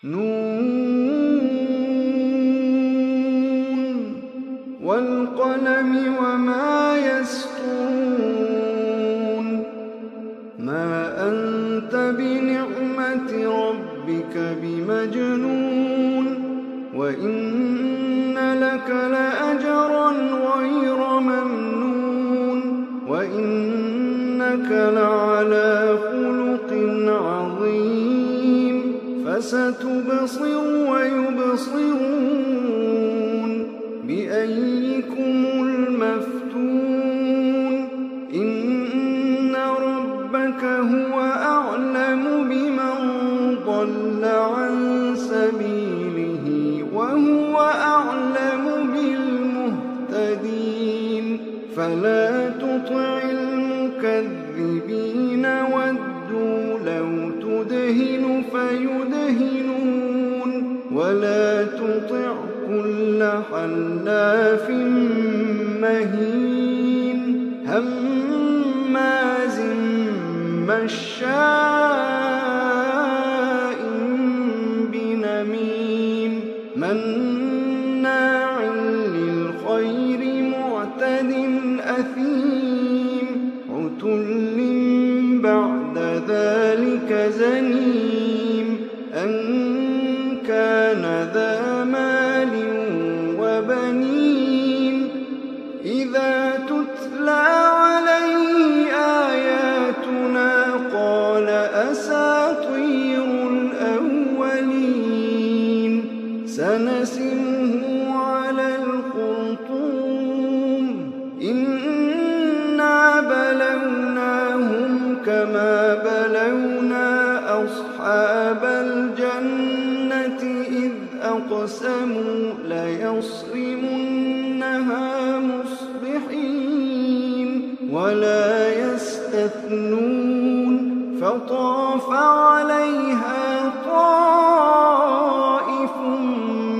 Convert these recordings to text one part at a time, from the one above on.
نون والقلم وما يسطرون ما أنت بنعمة ربك بمجنون وإن لك لأجرا غير ممنون وإنك لعلى خلق عظيم فستبصر ويبصرون بأيكم المفتون إن ربك هو أعلم بمن ضل عن سبيله وهو أعلم بالمهتدين فلا تطع المكذبين ودوا لو تدهن فيدهنون ولا تطع كل حلاف مهين هماز مشاء بنميم مناع للخير معتد أثيم عتل بعد ذلك زنيم أن كان ذا مال وبنين إذا تتلى عليه آياتنا قال أساطير الأولين سنسمه على الخرطوم إنا بلوناهم كما بلونا أصحاب الجنة إذ أقسموا ليصرمنها مصبحين ولا يستثنون فطاف عليها طائف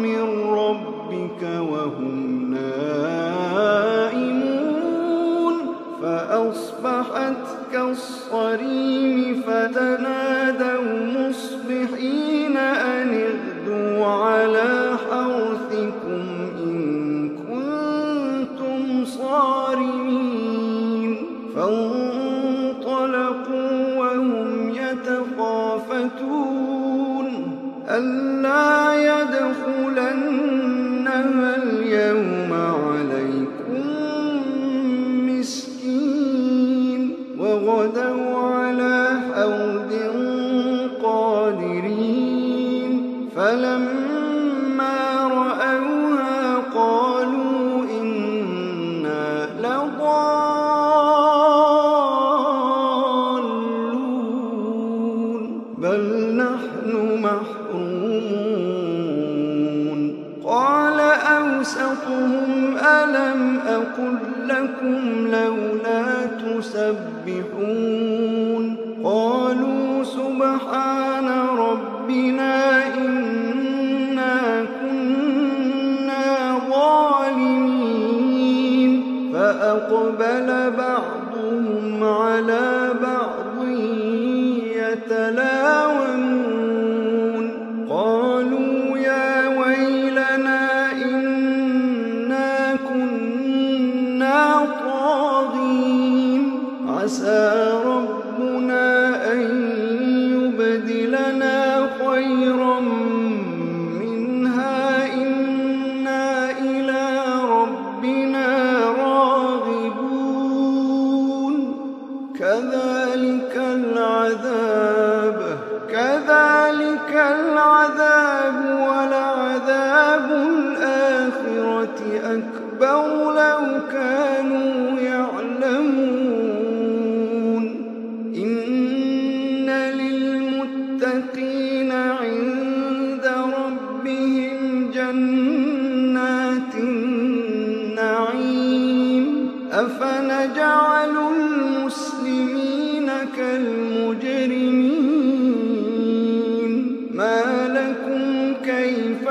من ربك وهم نائمون فأصبحت كالصريم فتنادوا مصبحين أن اغدوا على حرثكم إن كنتم صارمين فانطلقوا وهم يتخافتون ألا يدخلنها اليوم عليكم مسكين وغدوا على حوض قادرين فلما رأوها قالوا إنا لضالون بل نحن محرومون قال أوسطهم ألم أقل لكم لولا تسبحون قالوا سبحان ربنا إنا كنا ظالمين فأقبل بعضهم على بعض يتلاومون قالوا يا ويلنا إنا كنا طاغين عسى ربنا أن يبدلنا خيرا منها إنا إلى ربنا راغبون كذلك العذاب ولعذاب الآخرة أكبر لو كانوا يعلمون إن للمتقين عند ربهم جنات النعيم أفنجعل المسلمين كالمجرمين ما لكم كيف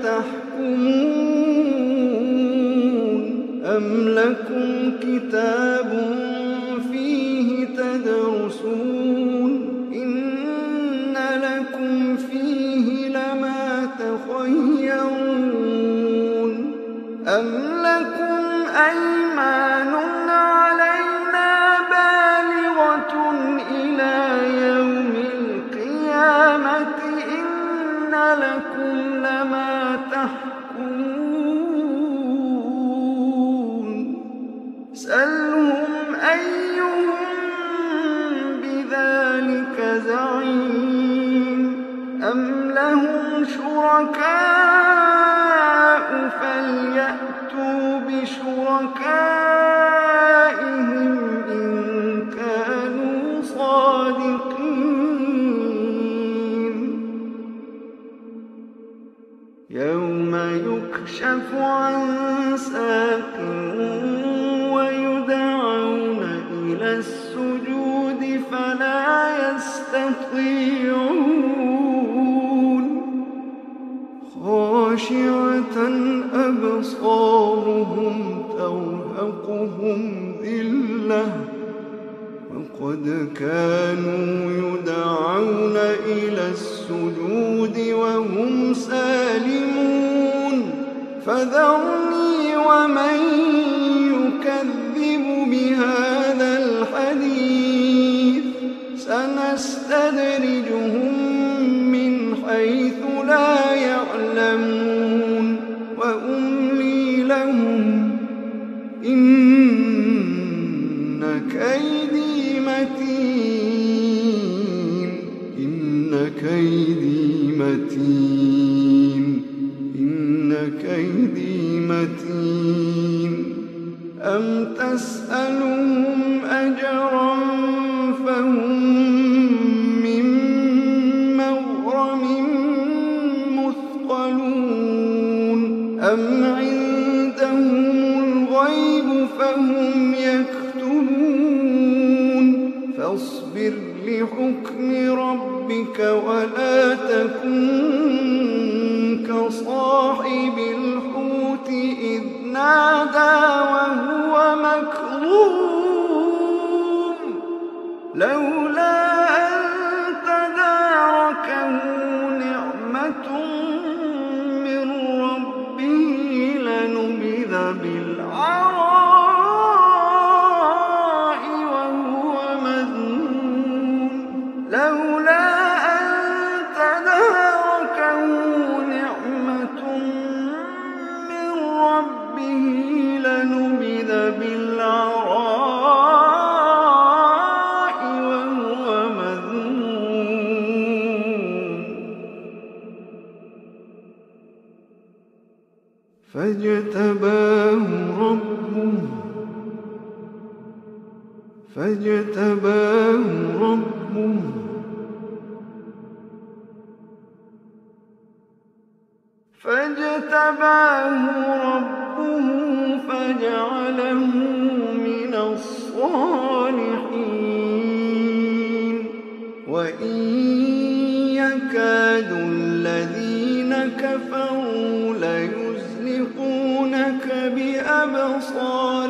تحكمون أم لكم كتاب فيه تدرسون أم لكم أيمان علينا بالغة إلى يوم القيامة إن لكم لما تحكمون سلهم أيهم بذلك زعيم أم لهم شركاء فليأتوا بشركائهم إن كانوا صادقين يوم يكشف عن ساق ويدعون إلى السجود فلا يستطيعون خاشعة أبصارهم ترهقهم ذلة وقد كانوا يدعون إلى السجود وهم سالمون فذرني ومن يكذب بهذا الحديث سنستدرجهم من حيث لا يعلمون وأملي لهم إن كيدي متين إن كيدي متين إن كيدي متين أم تسألهم أجرا فهم من مغرم مثقلون أم عندهم الغيب فهم يكتبون فاصبر لحكم ربك ولا تكن كصاحب الحوت إذ نادى وهو مكظوم لولا أن تداركه نعمة من ربه لنبذ بالعراء وهو مذموم لولا أن تداركه نعمة من ربه لنبذ بالعراء وهو مذموم فاجتباه ربه فجعله من الصالحين وإن يكاد الذين كفروا ليزلقونك بأبصارهم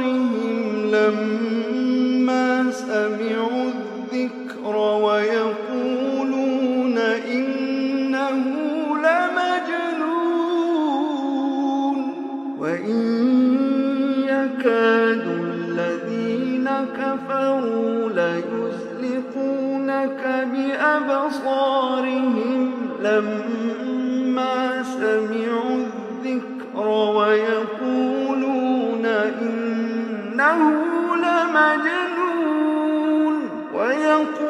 لما سمعوا الذكر ويقولون إنه لمجنون وإن يكاد الذين كفروا ليزلقونك بأبصارهم لما سمعوا الذكر ويقولون إنه لمجنون ويقولون